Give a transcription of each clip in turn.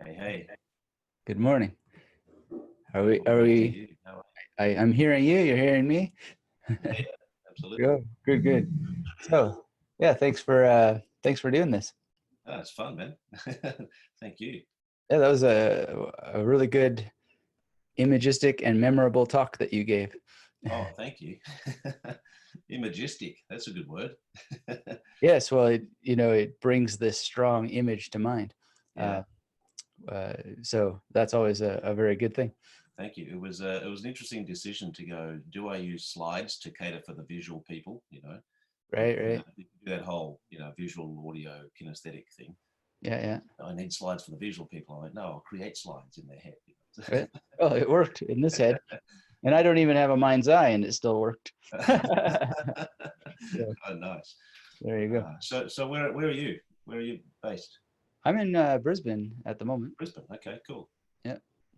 Hey, hey. Good morning. Are we, Good are morning to we, you. How are I'm hearing you, you're hearing me. you? Yeah, absolutely. Good, good, good. So, yeah, thanks for doing this. Oh, it's fun, man. Thank you. Yeah, that was a really good imagistic and memorable talk that you gave. Oh, thank you. Imagistic. That's a good word. Yes, well, it brings this strong image to mind. Yeah, Uh, so that's always a very good thing. thank you. It was an interesting decision to go, do I use slides to cater for the visual people, Right, right. you do that whole, visual audio kinesthetic thing. Yeah, yeah. I need slides for the visual people. I went, no, I'll create slides in their head. Right. Well, it worked in this head, and I don't even have a mind's eye, and it still worked. So Oh, nice. there you go. So where are you? Where are you based? I'm in Brisbane at the moment. Brisbane. Okay, cool. Yeah.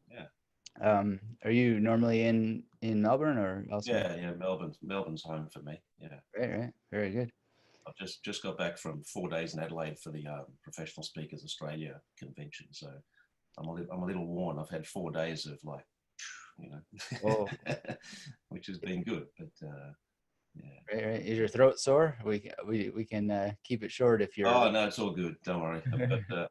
Yeah. Are you normally in Melbourne or elsewhere? Yeah. Melbourne's home for me. Yeah. Right, right. Very good. I've just got back from 4 days in Adelaide for the Professional Speakers Australia convention. So I'm a little worn. I've had 4 days of like, you Oh, know, which has been good. But yeah. right, right. Is your throat sore? We can keep it short if you're. Oh no, it's all good. Don't worry. I've got my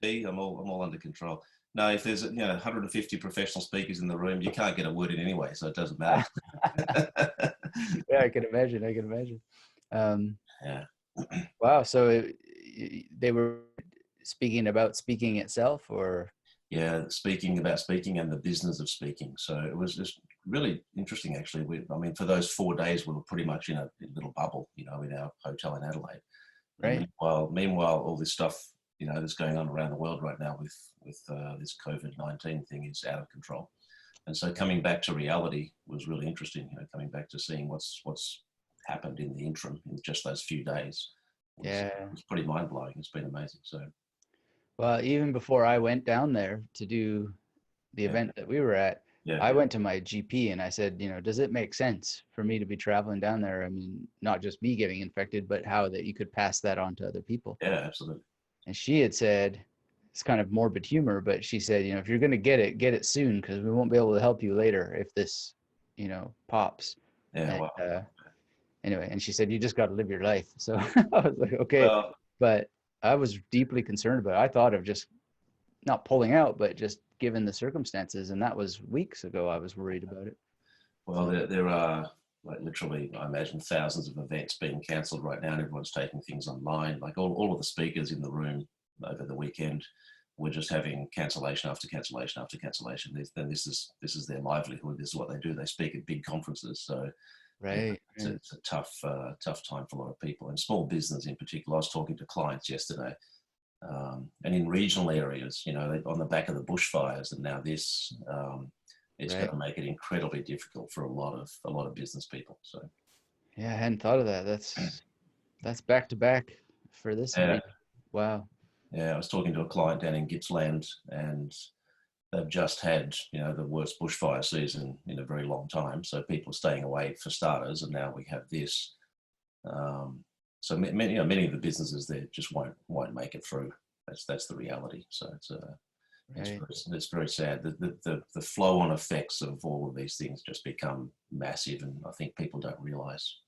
tea. I'm all under control. No, if there's 150 professional speakers in the room, you can't get a word in anyway, so it doesn't matter. Yeah, I can imagine. I can imagine. Um, Yeah. wow. So they were speaking about speaking itself, or Yeah, speaking about speaking and the business of speaking. So it was just really interesting, actually. I mean, for those 4 days, we were pretty much in a little bubble, in our hotel in Adelaide. And right? meanwhile, all this stuff, that's going on around the world right now with this COVID-19 thing is out of control. And so coming back to reality was really interesting. Coming back to seeing what's happened in the interim in just those few days Yeah. was pretty mind blowing. It's been amazing. So Well, even before I went down there to do the yeah, event that we were at, yeah, I went to my GP and I said, does it make sense for me to be traveling down there? I mean, not just me getting infected, but how that you could pass that on to other people. yeah, absolutely. And she had said, it's kind of morbid humor, but she said, if you're going to get it soon because we won't be able to help you later if this, pops. Yeah, And wow. anyway, and she said, you just got to live your life. So I was like, okay. Well, But I was deeply concerned about it. I thought of just not pulling out, but just given the circumstances. And that was weeks ago. I was worried about it. well, So there are like literally, I imagine, thousands of events being cancelled right now, and everyone's taking things online. Like all of the speakers in the room over the weekend were just having cancellation after cancellation after cancellation. This is their livelihood. This is what they do. They speak at big conferences. So yeah, right, right, it's a tough time for a lot of people, and small business in particular. I was talking to clients yesterday, and in regional areas, on the back of the bushfires, and now this, it's going right. to make it incredibly difficult for a lot of business people. So Yeah, I hadn't thought of that. That's back to back for this yeah, region. Wow. yeah. I was talking to a client down in Gippsland, and they've just had the worst bushfire season in a very long time. So people are staying away for starters, and now we have this. Um, so many of the businesses there just won't make it through. That's the reality. So Right. it's very sad. The flow on effects of all of these things just become massive, and I think people don't realise,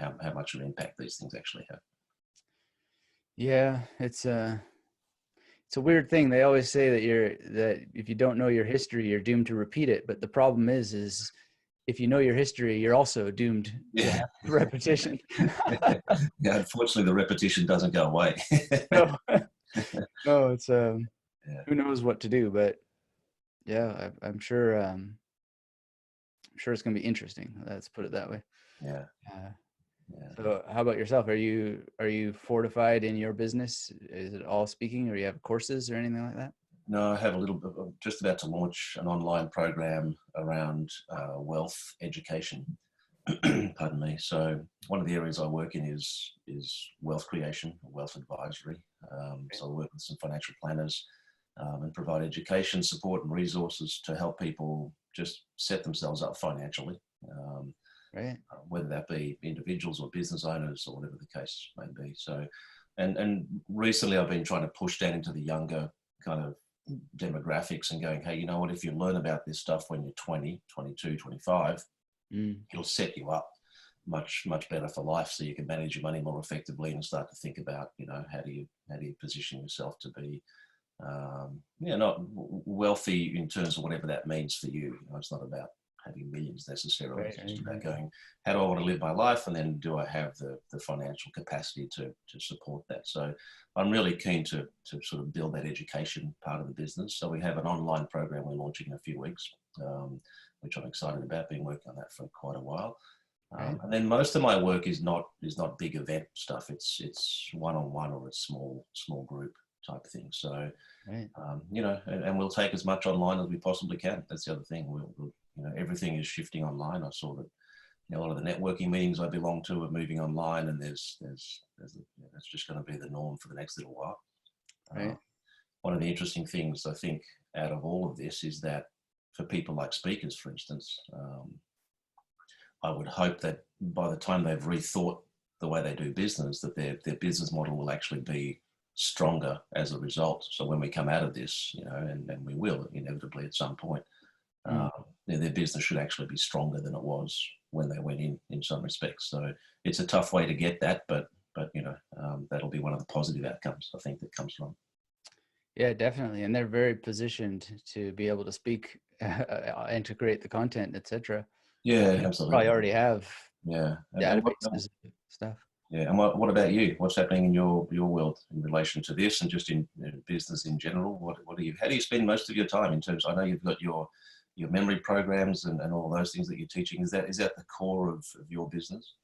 how much of an impact these things actually have. Yeah, it's a weird thing. They always say that if you don't know your history, you're doomed to repeat it. But the problem is if you know your history, you're also doomed to Yeah, have repetition. yeah. Unfortunately, the repetition doesn't go away. No, no, it's Yeah, who knows what to do, but yeah, I'm sure it's gonna be interesting. Let's put it that way. yeah, Uh, yeah. so, how about yourself? Are you fortified in your business? Is it all speaking, or you have courses or anything like that? No, I have a little bit. I'm just about to launch an online program around wealth education. Pardon me. So one of the areas I work in is wealth creation, wealth advisory. So I work with some financial planners and provide education, support, and resources to help people just set themselves up financially, Right. whether that be individuals or business owners or whatever the case may be. So, and recently I've been trying to push that into the younger kind of demographics and going, hey, you know what, if you learn about this stuff when you're 20, 22, 25, it'll set you up much better for life, so you can manage your money more effectively and start to think about, you know, how do you position yourself to be not wealthy in terms of whatever that means for you. You know, it's not about having millions necessarily. Right, It's just about going, how do I want to live my life, and then do I have the financial capacity to support that? So I'm really keen to sort of build that education part of the business. So we have an online program we're launching in a few weeks, which I'm excited about. Been working on that for quite a while. Right. And then most of my work is not big event stuff. It's one-on-one, or it's small group type thing. So, Right. you know, and we'll take as much online as we possibly can. That's the other thing. We'll you know, everything is shifting online. I saw that, you know, a lot of the networking meetings I belong to are moving online, and that's just going to be the norm for the next little while. Right. One of the interesting things I think out of all of this is that for people like speakers, for instance, I would hope that by the time they've rethought the way they do business, that their business model will actually be stronger as a result. So when we come out of this, you know, and we will inevitably at some point, their business should actually be stronger than it was when they went in some respects. So it's a tough way to get that, but you know, that'll be one of the positive outcomes I think that comes from. Yeah, definitely. And they're very positioned to be able to speak, integrate the content, etc. Yeah, absolutely. Probably already have Yeah. databases and stuff. Yeah, and what about you? What's happening in your world in relation to this, and just in business in general? What do you? How do you spend most of your time in terms? I know you've got your memory programs and all those things that you're teaching. Is that the core of your business?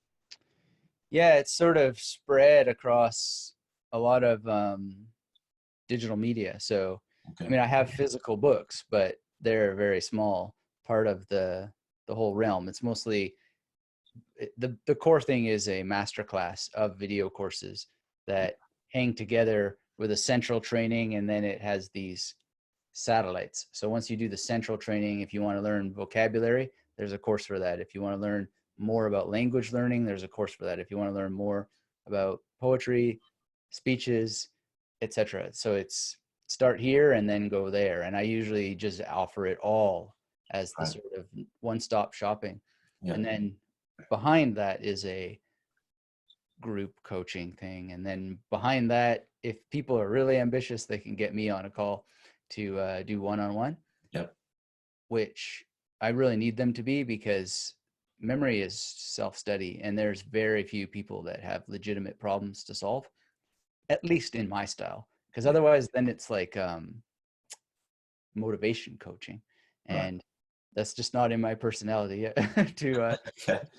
Yeah, it's sort of spread across a lot of digital media. So, Okay. I mean, I have physical books, but they're a very small part of the whole realm. It's mostly the core thing is a masterclass of video courses that hang together with a central training, and then it has these satellites. So once you do the central training, if you want to learn vocabulary, there's a course for that. If you want to learn more about language learning, there's a course for that. If you want to learn more about poetry, speeches, etc. So it's start here and then go there. And I usually just offer it all as the Right. sort of one-stop shopping. Yeah. And then behind that is a group coaching thing. And then behind that, if people are really ambitious, they can get me on a call to do one-on-one. Yep. Which I really need them to be, because memory is self-study, and there's very few people that have legitimate problems to solve, at least in my style, because otherwise then it's like motivation coaching, and that's just not in my personality to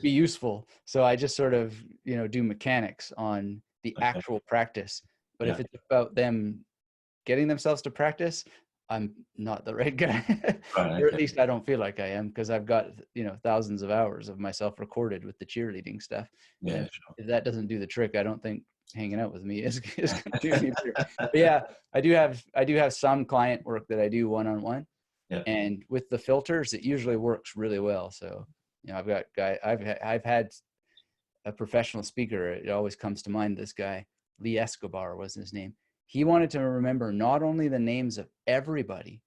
be useful. So I just sort of, you know, do mechanics on the actual practice. But if it's about them getting themselves to practice, I'm not the right guy. Or at least I don't feel like I am, because I've got, you know, thousands of hours of myself recorded with the cheerleading stuff. Yeah. And if that doesn't do the trick, I don't think hanging out with me is going to do any better. But yeah, I do have some client work that I do one-on-one. Yeah. And with the filters, it usually works really well. So, you know, I've had a professional speaker. It always comes to mind. This guy, Lee Escobar was his name. He wanted to remember not only the names of everybody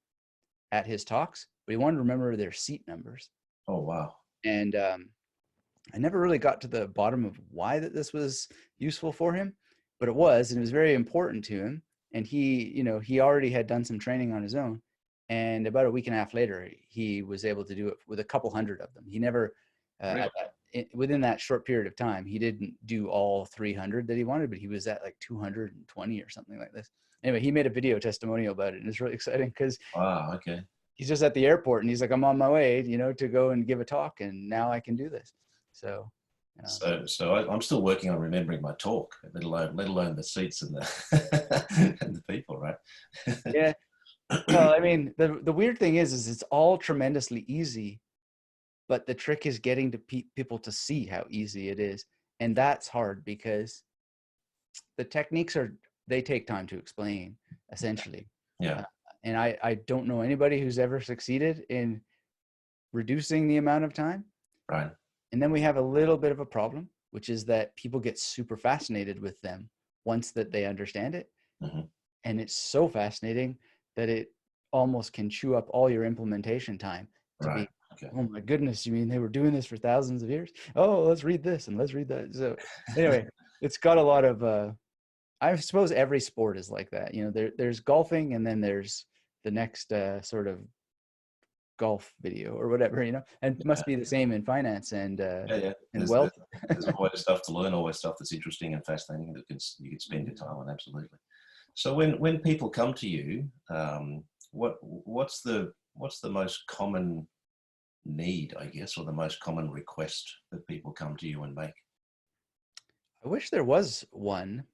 at his talks, but he wanted to remember their seat numbers. Oh, wow. And I never really got to the bottom of why that this was useful for him, but it was, and it was very important to him. And he, you know, he already had done some training on his own. And about a week and a half later, he was able to do it with a couple hundred of them. He never, Really? within that short period of time, he didn't do all 300 that he wanted, but he was at like 220 or something like this. Anyway, he made a video testimonial about it, and it's really exciting because Wow. Okay. he's just at the airport and he's like, I'm on my way, you know, to go and give a talk, and now I can do this. So, so I'm still working on remembering my talk, let alone the seats and the and the people, right? Yeah. Well, I mean, the weird thing is it's all tremendously easy, but the trick is getting to people to see how easy it is. And that's hard because the techniques they take time to explain, essentially. Yeah. And I don't know anybody who's ever succeeded in reducing the amount of time. Right. And then we have a little bit of a problem, which is that people get super fascinated with them once that they understand it. Mm-hmm. And it's so fascinating that it almost can chew up all your implementation time to Right. be, Okay. oh my goodness, you mean they were doing this for thousands of years? Oh, let's read this and let's read that. So anyway, it's got a lot of, I suppose every sport is like that. You know, there's golfing, and then there's the next sort of golf video or whatever, you know, and it Yeah. must be the same in finance Yeah. Yeah. and There's, wealth. there's always stuff to learn, always stuff that's interesting and fascinating that you can spend your time on. Absolutely. So when people come to you, what's the most common need, I guess, or the most common request that people come to you and make? I wish there was one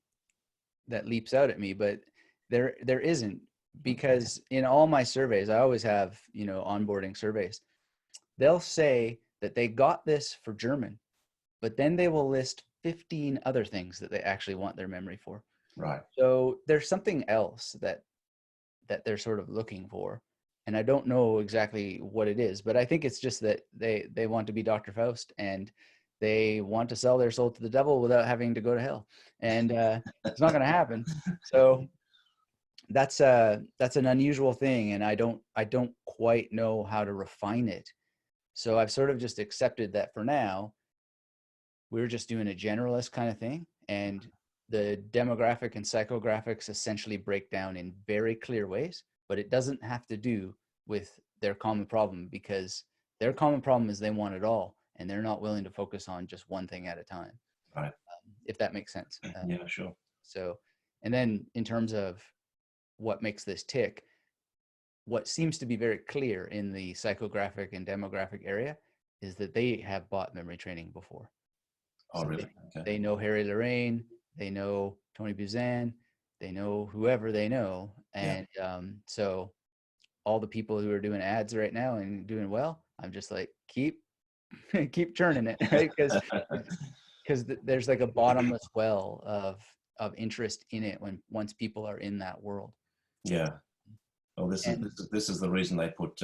that leaps out at me, but there isn't, because in all my surveys, I always have, you know, onboarding surveys. They'll say that they got this for German, but then they will list 15 other things that they actually want their memory for. Right. So there's something else that they're sort of looking for, and I don't know exactly what it is, but I think it's just that they want to be Dr. Faust, and they want to sell their soul to the devil without having to go to hell, and it's not going to happen. So that's an unusual thing, and I don't quite know how to refine it. So I've sort of just accepted that for now we're just doing a generalist kind of thing, and the demographic and psychographics essentially break down in very clear ways, but it doesn't have to do with their common problem, because their common problem is they want it all, and they're not willing to focus on just one thing at a time, Right. if that makes sense. Yeah, sure. So, and then in terms of what makes this tick, what seems to be very clear in the psychographic and demographic area is that they have bought memory training before. Oh, So really? Okay. they know Harry Lorraine, they know Tony Buzan, they know whoever they know. Yeah. And so all the people who are doing ads right now and doing well, I'm just like, keep churning it, right? Because there's like a bottomless well of interest in it once people are in that world. Yeah. Well, And this is the reason they put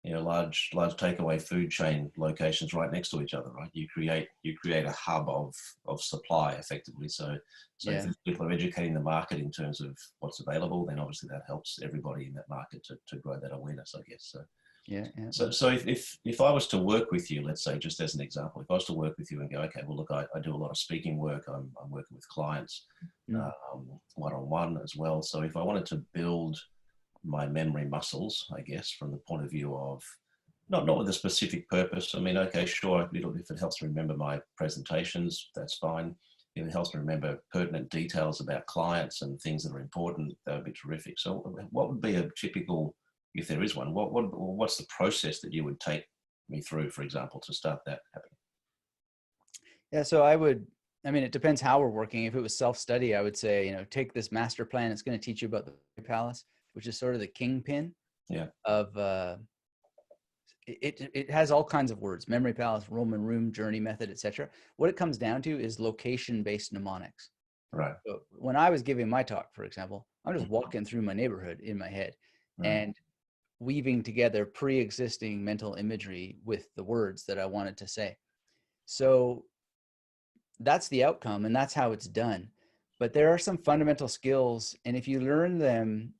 large takeaway food chain locations right next to each other, right? You create a hub of supply effectively. So yeah, if people are educating the market in terms of what's available, then obviously that helps everybody in that market to grow that awareness, I guess. yeah, yeah. So if I was to work with you, let's say, just as an example, if I was to work with you and go, okay, well, look, I do a lot of speaking work. I'm working with clients Mm. one-on-one as well. So if I wanted to build my memory muscles, I guess, from the point of view of not with a specific purpose. I mean, okay, sure, if it helps me remember my presentations, that's fine. If it helps me remember pertinent details about clients and things that are important, that would be terrific. So what would be a typical, if there is one, what's the process that you would take me through, for example, to start that happening? Yeah, so I mean, it depends how we're working. If it was self-study, I would say, you know, take this master plan. It's going to teach you about the palace, which is sort of the kingpin Yeah. of, it has all kinds of words: memory palace, Roman room, journey method, etc. What it comes down to is location-based mnemonics. Right. So when I was giving my talk, for example, I'm just walking through my neighborhood in my head Right. and weaving together pre-existing mental imagery with the words that I wanted to say. So that's the outcome, and that's how it's done. But there are some fundamental skills, and if you learn them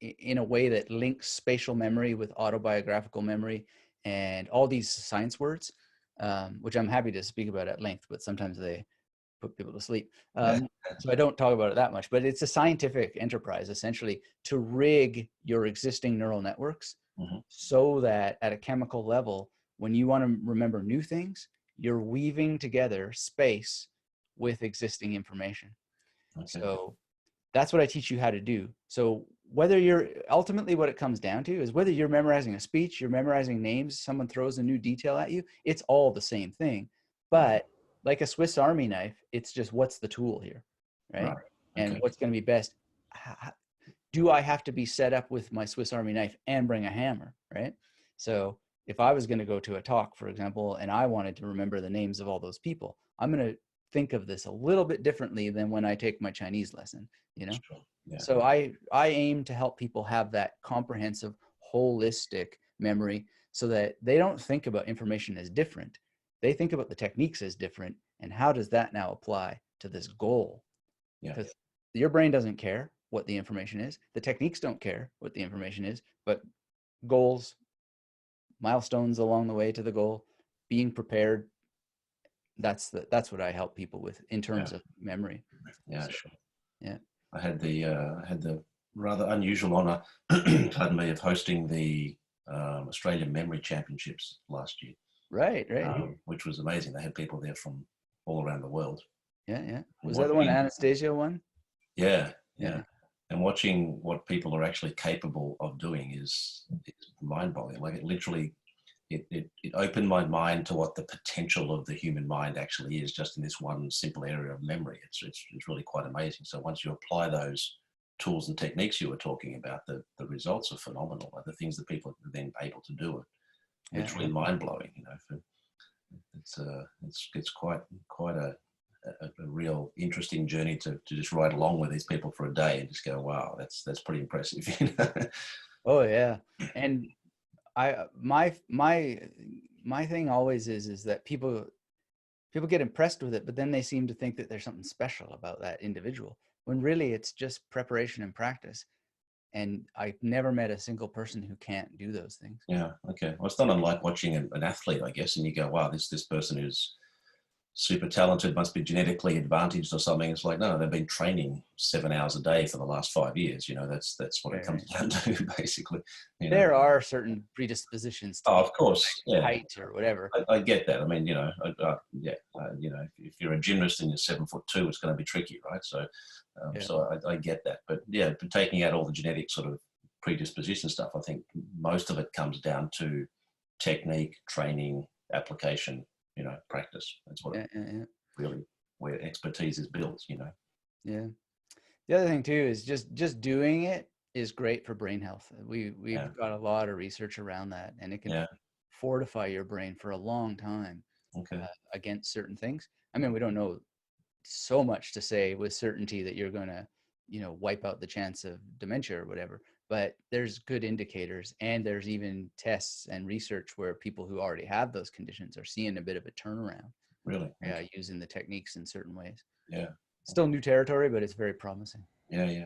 in a way that links spatial memory with autobiographical memory and all these science words, which I'm happy to speak about at length, but sometimes they put people to sleep. Yeah. So I don't talk about it that much, but it's a scientific enterprise essentially to rig your existing neural networks Mm-hmm. so that at a chemical level, when you want to remember new things, you're weaving together space with existing information. Okay. So that's what I teach you how to do. So whether you're ultimately, what it comes down to is whether you're memorizing a speech, you're memorizing names, someone throws a new detail at you, it's all the same thing. Right. But like a Swiss Army knife, it's just what's the tool here, right? Right. And Okay. what's going to be best. Do I have to be set up with my Swiss Army knife and bring a hammer, right? So if I was going to go to a talk, for example, and I wanted to remember the names of all those people, I'm going to think of this a little bit differently than when I take my Chinese lesson, you know? Sure. Yeah. So I aim to help people have that comprehensive, holistic memory so that they don't think about information as different. They think about the techniques as different, and how does that now apply to this goal? Yeah. Because your brain doesn't care. what the information is. The techniques don't care what the information is, but goals, milestones along the way to the goal, being prepared. That's what I help people with in Yeah. terms of memory. Yeah, So, sure. yeah. I had the rather unusual honor, pardon me, of hosting the Australian Memory Championships last year, Right. which was amazing. They had people there from all around the world. Yeah. And Was that the one Anastasia won? Yeah, yeah. Yeah. And watching what people are actually capable of doing is mind-boggling. Like it literally, it opened my mind to what the potential of the human mind actually is, just in this one simple area of memory. It's really quite amazing. So once you apply those tools and techniques you were talking about, the results are phenomenal. Like the things that people are then able to do are literally mind-blowing. You know, it's quite a real interesting journey to just ride along with these people for a day and just go, wow, that's pretty impressive. You know? Oh yeah. And my thing always is that people get impressed with it, but then they seem to think that there's something special about that individual, when really it's just preparation and practice. And I've never met a single person who can't do those things. Yeah. Okay. Well, it's not unlike watching an athlete, I guess, and you go, wow, this person who's super talented must be genetically advantaged or something. It's like, no, they've been training 7 hours a day for the last 5 years. You know, that's what it comes down to, basically. You know? There are certain predispositions to Of course, yeah. height or whatever. I get that. I mean, you know, you know, if you're a gymnast and you're 7'2", it's going to be tricky, right? So, so I get that. But yeah, but taking out all the genetic sort of predisposition stuff, I think most of it comes down to technique, training, application, you know, practice. That's what really where expertise is built, you know. Yeah. The other thing too is just doing it is great for brain health. We've got a lot of research around that, and it can fortify your brain for a long time against certain things. I mean, we don't know so much to say with certainty that you're going to, wipe out the chance of dementia or whatever, but there's good indicators, and there's even tests and research where people who already have those conditions are seeing a bit of a turnaround. Really? Using the techniques in certain ways. Yeah. Still new territory, but it's very promising. Yeah.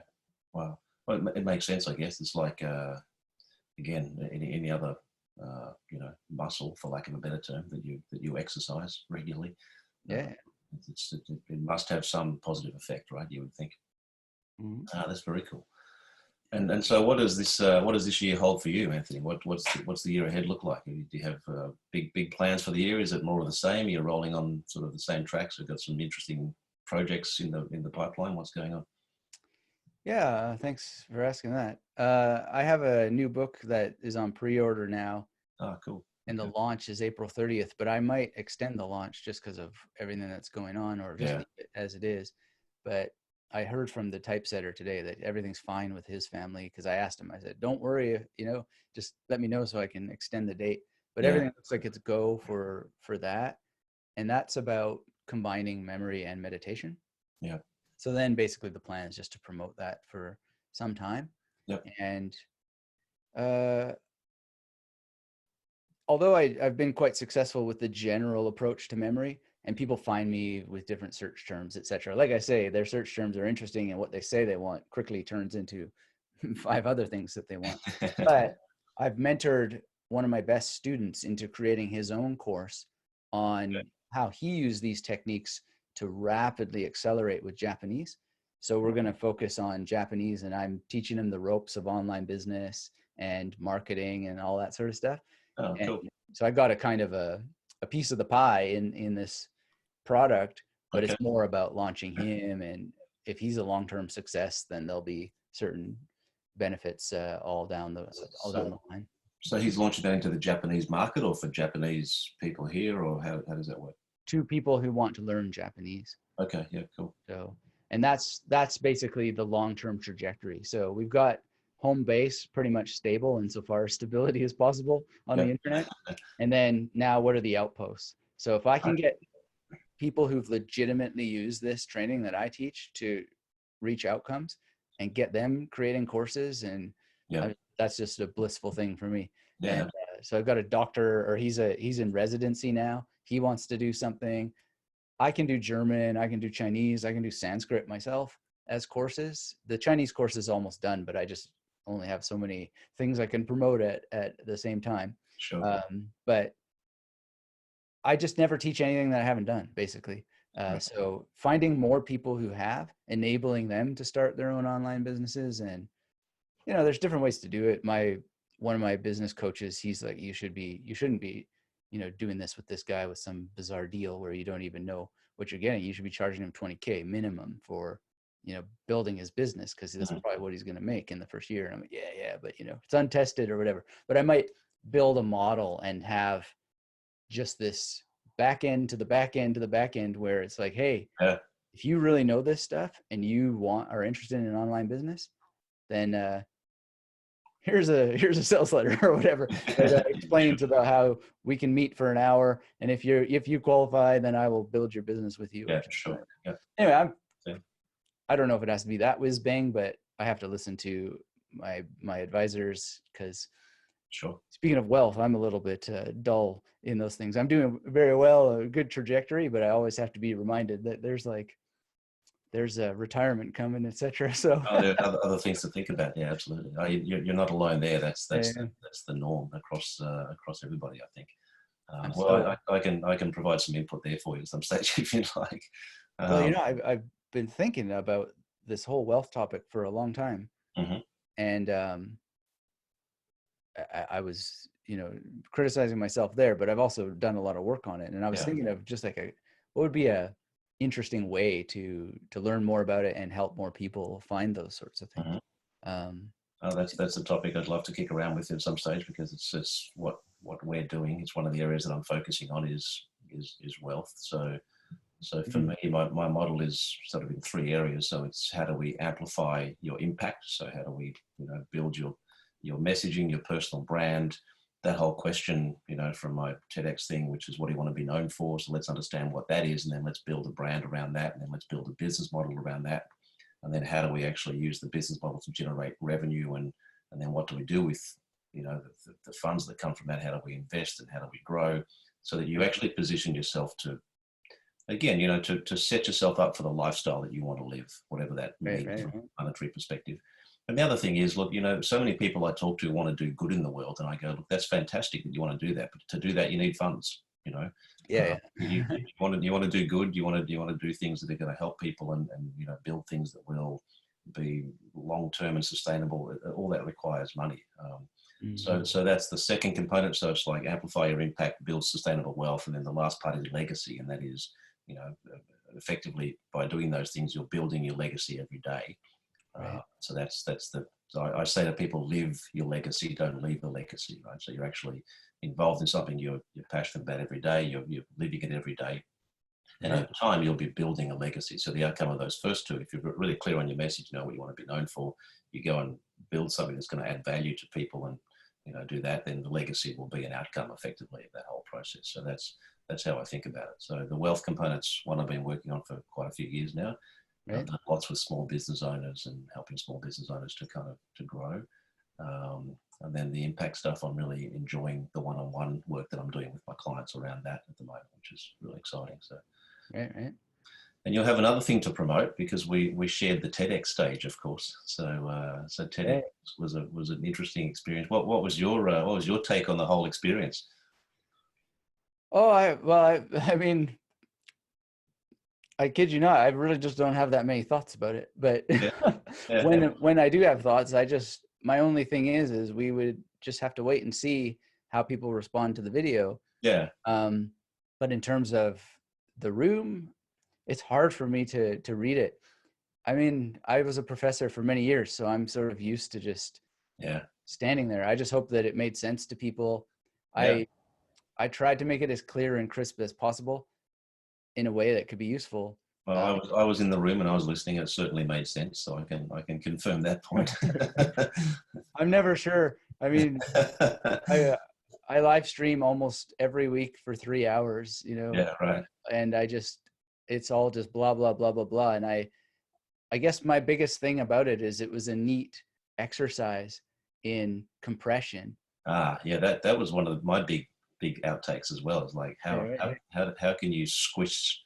Wow. Well, it makes sense, I guess. It's like, again, any other, you know, muscle, for lack of a better term, that you exercise regularly. Yeah. It must have some positive effect, right? You would think. Mm-hmm. That's very cool. And so, what does this year hold for you, Anthony? What's the year ahead look like? Do you have big plans for the year? Is it more of the same? You're rolling on sort of the same tracks. We've got some interesting projects in the pipeline. What's going on? Yeah, thanks for asking that. I have a new book that is on pre-order now. Oh, cool. And the launch is April 30th, but I might extend the launch just because of everything that's going on, or just leave it as it is. But I heard from the typesetter today that everything's fine with his family, because I asked him, I said, don't worry, just let me know so I can extend the date. But everything looks like it's go for that. And that's about combining memory and meditation. Yeah. So then basically the plan is just to promote that for some time. Yep. And although I've been quite successful with the general approach to memory, and people find me with different search terms, etc. Like I say, their search terms are interesting, and what they say they want quickly turns into 5 other things that they want. But I've mentored one of my best students into creating his own course on how he used these techniques to rapidly accelerate with Japanese. So we're going to focus on Japanese, and I'm teaching him the ropes of online business and marketing and all that sort of stuff. Oh, cool. And so I got a kind of a piece of the pie in this product, but it's more about launching him. And if he's a long-term success, then there'll be certain benefits all down the line. So he's launching that into the Japanese market, or for Japanese people here, or how does that work? To people who want to learn Japanese. Okay. Yeah. Cool. So, and that's basically the long-term trajectory. So we've got home base pretty much stable insofar as stability as possible on the internet. And then now what are the outposts? So if I can get people who've legitimately used this training that I teach to reach outcomes and get them creating courses, and that's just a blissful thing for me. Yeah. And so I've got a doctor, or he's in residency now. He wants to do something. I can do German, I can do Chinese, I can do Sanskrit myself. as courses. The Chinese course is almost done, but I just only have so many things I can promote at the same time. Sure. But I just never teach anything that I haven't done, basically. Right. So finding more people who have, enabling them to start their own online businesses. And, there's different ways to do it. One of my business coaches, he's like, you shouldn't be, doing this with this guy with some bizarre deal where you don't even know what you're getting. You should be charging him $20K minimum for, building his business, because that's probably what he's going to make in the first year. And I'm like, yeah, but it's untested or whatever. But I might build a model and have just this back end to the back end to the back end, where it's like, hey, if you really know this stuff and you are interested in an online business, then here's a sales letter or whatever that explains about how we can meet for an hour, and if you qualify, then I will build your business with you. Yeah, sure. Yeah. Anyway, I don't know if it has to be that whiz bang, but I have to listen to my advisors, because sure. Speaking of wealth, I'm a little bit dull in those things. I'm doing very well, a good trajectory, but I always have to be reminded that there's a retirement coming, etc. So there are other things to think about. Yeah, absolutely. You're not alone there. That's the norm across everybody, I think. I can provide some input there for you at some stage if you'd like. Well, I've been thinking about this whole wealth topic for a long time, and I was, criticizing myself there, but I've also done a lot of work on it. And I was thinking of just like what would be a interesting way to learn more about it and help more people find those sorts of things. That's a topic I'd love to kick around with at some stage, because it's what we're doing. It's one of the areas that I'm focusing on is wealth. So for me, my model is sort of in 3 areas. So it's how do we amplify your impact? So how do we, build your messaging, your personal brand, that whole question, from my TEDx thing, which is what do you want to be known for? So let's understand what that is, and then let's build a brand around that, and then let's build a business model around that. And then how do we actually use the business model to generate revenue? And then what do we do with, the funds that come from that? How do we invest, and how do we grow, so that you actually position yourself to, again, to set yourself up for the lifestyle that you want to live, whatever that means from a monetary perspective. And the other thing is, look, so many people I talk to want to do good in the world, and I go, look, that's fantastic that you want to do that, but to do that, you need funds. You want to do good. You want to do things that are going to help people, and build things that will be long term and sustainable. All that requires money. So that's the second component. So it's like amplify your impact, build sustainable wealth, and then the last part is legacy, and that is, effectively by doing those things, you're building your legacy every day. So so I say to people, live your legacy, don't leave the legacy, right? So you're actually involved in something you're passionate about every day, you're living it every day. And over time, you'll be building a legacy. So the outcome of those first two, if you're really clear on your message, what you want to be known for, you go and build something that's going to add value to people, and, do that, then the legacy will be an outcome effectively of that whole process. So that's how I think about it. So the wealth component's one I've been working on for quite a few years now. I've done lots with small business owners and helping small business owners to grow. And then the impact stuff, I'm really enjoying the one-on-one work that I'm doing with my clients around that at the moment, which is really exciting. So, right. And you'll have another thing to promote, because we shared the TEDx stage, of course. So TEDx was an interesting experience. What was your take on the whole experience? Oh, I mean, I kid you not, I really just don't have that many thoughts about it. But when I do have thoughts, my only thing is we would just have to wait and see how people respond to the video. Yeah. But in terms of the room, it's hard for me to read it. I mean, I was a professor for many years, so I'm sort of used to just standing there. I just hope that it made sense to people. I tried to make it as clear and crisp as possible in a way that could be useful. Well, I was in the room and I was listening. It certainly made sense, so I can confirm that point. I'm never sure. I mean, I live stream almost every week for 3 hours, Yeah, right. And it's all just blah, blah, blah, blah, blah. And I guess my biggest thing about it is it was a neat exercise in compression. Yeah, that was one of my big outtakes as well. It's like how can you squish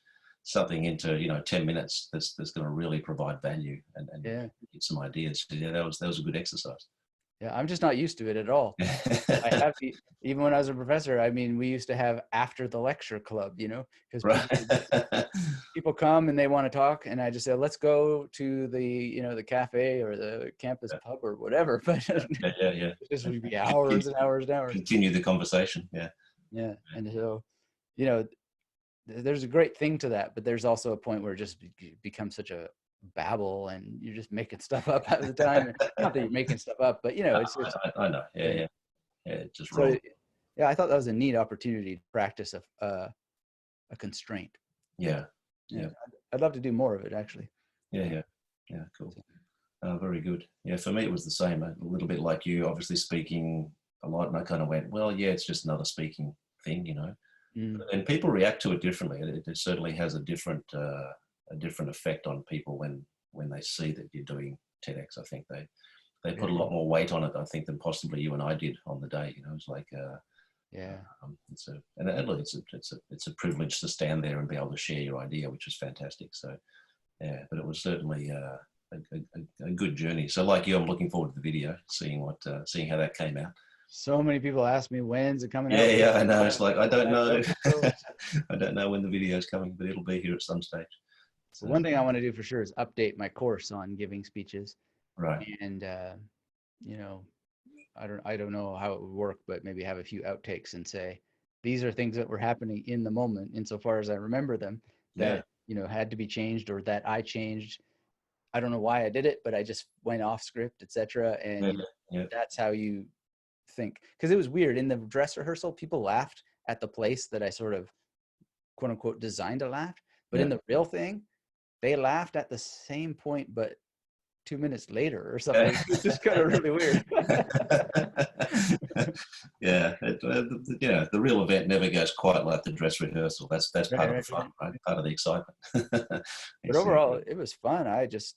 something into 10 minutes that's going to really provide value and Yeah. get some ideas. So, yeah, that was a good exercise. Yeah. I'm just not used to it at all. I have to, even when I was a professor, I mean, we used to have after the lecture club, because Right. people come and they want to talk, and I just say, let's go to the cafe or the campus pub or whatever. But Yeah. this would be hours and hours and hours. Continue the conversation. Yeah. Yeah. And so, you know, there's a great thing to that, but there's also a point where it just becomes such a babble and you're just making stuff up half the time. Not that you're making stuff up, but it's I know. Yeah. Just so wrong. yeah, I thought that was a neat opportunity to practice a constraint. Yeah. I'd love to do more of it, actually. Yeah. Cool. Very good. Yeah, for me it was the same. A little bit like you, obviously speaking a lot, and I kind of went, well, yeah, it's just another speaking thing, And people react to it differently. It certainly has a different effect on people when they see that you're doing TEDx. I think they put a lot more weight on it, I think, than possibly you and I did on the day. It's like it's a privilege to stand there and be able to share your idea, which is fantastic. So yeah, but it was certainly a good journey. So like you, I'm looking forward to the video, seeing how that came out. So many people ask me, when's it coming out? Yeah, I know. It's like, I don't know. I don't know when the video's coming, but it'll be here at some stage. So one thing I want to do for sure is update my course on giving speeches. Right. And, I don't know how it would work, but maybe have a few outtakes and say, these are things that were happening in the moment, insofar as I remember them, that, had to be changed, or that I changed. I don't know why I did it, but I just went off script, etc. And that's how you think. Because it was weird in the dress rehearsal, people laughed at the place that I sort of quote unquote designed to laugh, but in the real thing, they laughed at the same point, but 2 minutes later or something. It's just kind of really weird. Yeah, the real event never goes quite like the dress rehearsal. That's part of the fun, right? Part of the excitement. But overall, it was fun. I just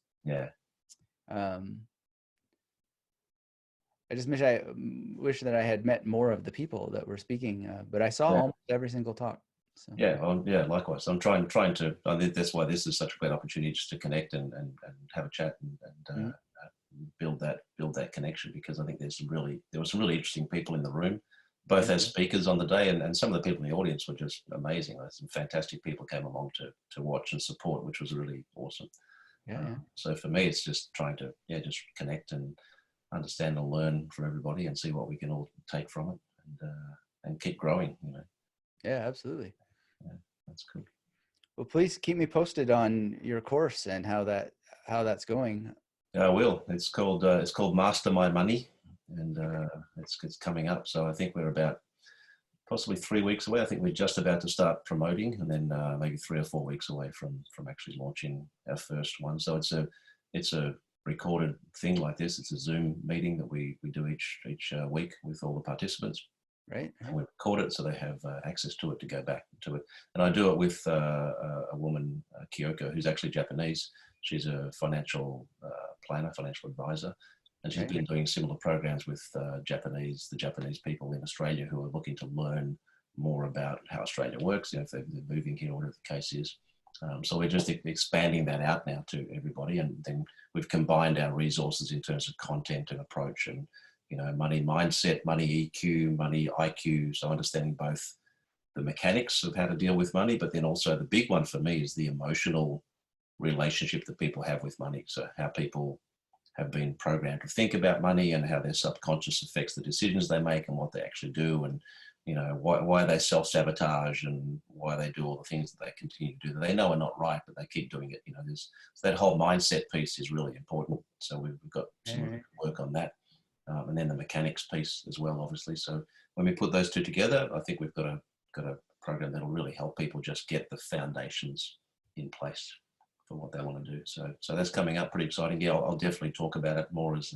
wish that I had met more of the people that were speaking, but I saw almost every single talk. So. Yeah, likewise. I'm trying to. I think that's why this is such a great opportunity, just to connect and have a chat and build that connection, because I think there were some really interesting people in the room, both as speakers on the day, and some of the people in the audience were just amazing. Some fantastic people came along to watch and support, which was really awesome. So for me, it's just trying to just connect and understand and learn from everybody and see what we can all take from it, and keep growing. Yeah, absolutely. Yeah, that's cool. Well, please keep me posted on your course and how that's going. I will. It's called Master My Money, and it's coming up. So I think we're about possibly 3 weeks away. I think we're just about to start promoting, and then maybe 3 or 4 weeks away from actually launching our first one. So it's a recorded thing like this. It's a Zoom meeting that we do each week with all the participants. Right. And we record it so they have access to it to go back to it. And I do it with a woman, Kyoko, who's actually Japanese. She's a financial planner, financial advisor, and she's been doing similar programs with the Japanese people in Australia who are looking to learn more about how Australia works, if they're moving here, whatever the case is. So we're just expanding that out now to everybody, and then we've combined our resources in terms of content and approach, and money mindset, money EQ, money IQ. So understanding both the mechanics of how to deal with money, but then also the big one for me is the emotional relationship that people have with money. So how people have been programmed to think about money, and how their subconscious affects the decisions they make and what they actually do, and why they self-sabotage and why they do all the things that they continue to do that they know are not right, but they keep doing it. So that whole mindset piece is really important. So we've got some work on that. And then the mechanics piece as well, obviously. So when we put those two together, I think we've got a program that'll really help people just get the foundations in place for what they want to do. So that's coming up, pretty exciting. Yeah, I'll definitely talk about it more as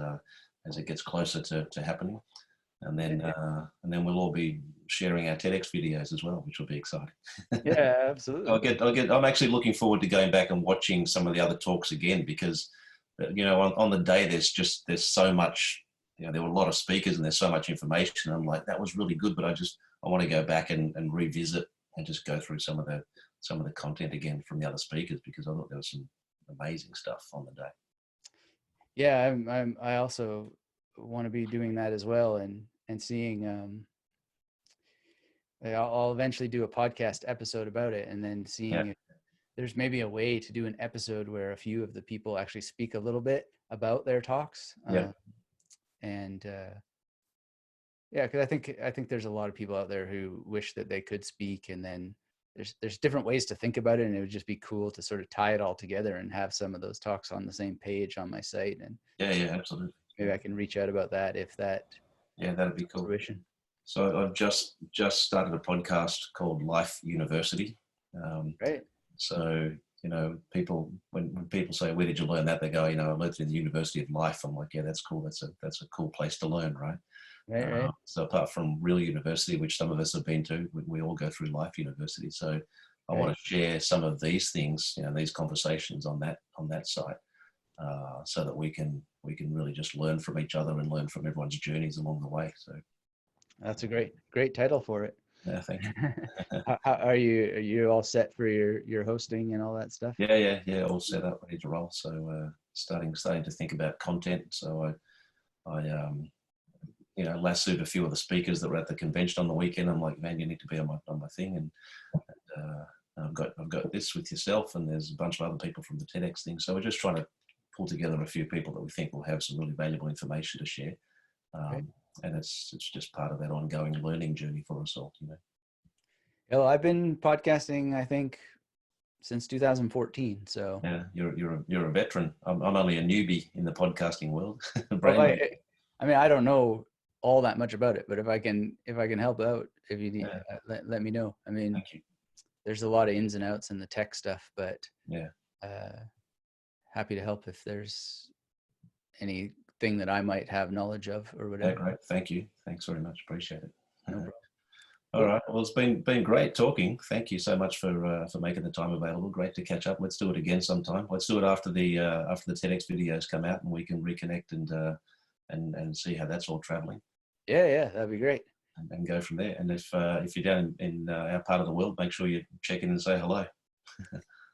it gets closer to happening. And then we'll all be sharing our TEDx videos as well, which will be exciting. Yeah, absolutely. I'm actually looking forward to going back and watching some of the other talks again, because on the day there's so much. There were a lot of speakers and there's so much information. I'm like, that was really good, but I want to go back and revisit and just go through some of the some of the content again from the other speakers, because I thought there was some amazing stuff on the day. Yeah, I also want to be doing that as well, and seeing. I'll eventually do a podcast episode about it, and then seeing if there's maybe a way to do an episode where a few of the people actually speak a little bit about their talks. And yeah, because I think there's a lot of people out there who wish that they could speak, and then there's different ways to think about it, and it would just be cool to sort of tie it all together and have some of those talks on the same page on my site. And absolutely. maybe I can reach out about that if that. Yeah, that'd be cool. Fruition. So I've just started a podcast called Life University. Right. So, you know, people, when people say, where did you learn that? They go, you know, I learned it in the University of Life. I'm like, yeah, that's cool. That's a cool place to learn, right? Right. So apart from real university, which some of us have been to, we all go through Life University. So I want to share some of these things, you know, these conversations on that site, so that we can really just learn from each other and learn from everyone's journeys along the way. So that's a great title for it. Yeah, thank you. How are you all set for your hosting and all that stuff? Yeah, all set up, ready to roll. So starting to think about content. So I you know, lassoed a few of the speakers that were at the convention on the weekend. I'm like, man, you need to be on my thing. And I've got this with yourself, and there's a bunch of other people from the TEDx thing. So we're just trying to pull together a few people that we think will have some really valuable information to share. And it's just part of that ongoing learning journey for us all, you know. Well, I've been podcasting, I think, since 2014. So yeah, you're a veteran. I'm only a newbie in the podcasting world. Well, I mean, I don't know all that much about it, but if I can help out, if you need, let me know. I mean, there's a lot of ins and outs in the tech stuff, but happy to help if there's anything that I might have knowledge of or whatever. Yeah, great. Thank you. Thanks very much. Appreciate it. No problem. All right. Well, it's been great talking. Thank you so much for making the time available. Great to catch up. Let's do it again sometime. Let's do it after the TEDx videos come out, and we can reconnect and see how that's all traveling. Yeah, that'd be great. And go from there. And if you're down in our part of the world, make sure you check in and say hello.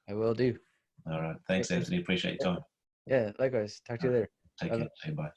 I will do. All right. Thanks, Anthony. Appreciate your time. Yeah, likewise. Talk to you later. Take care. See you. Bye.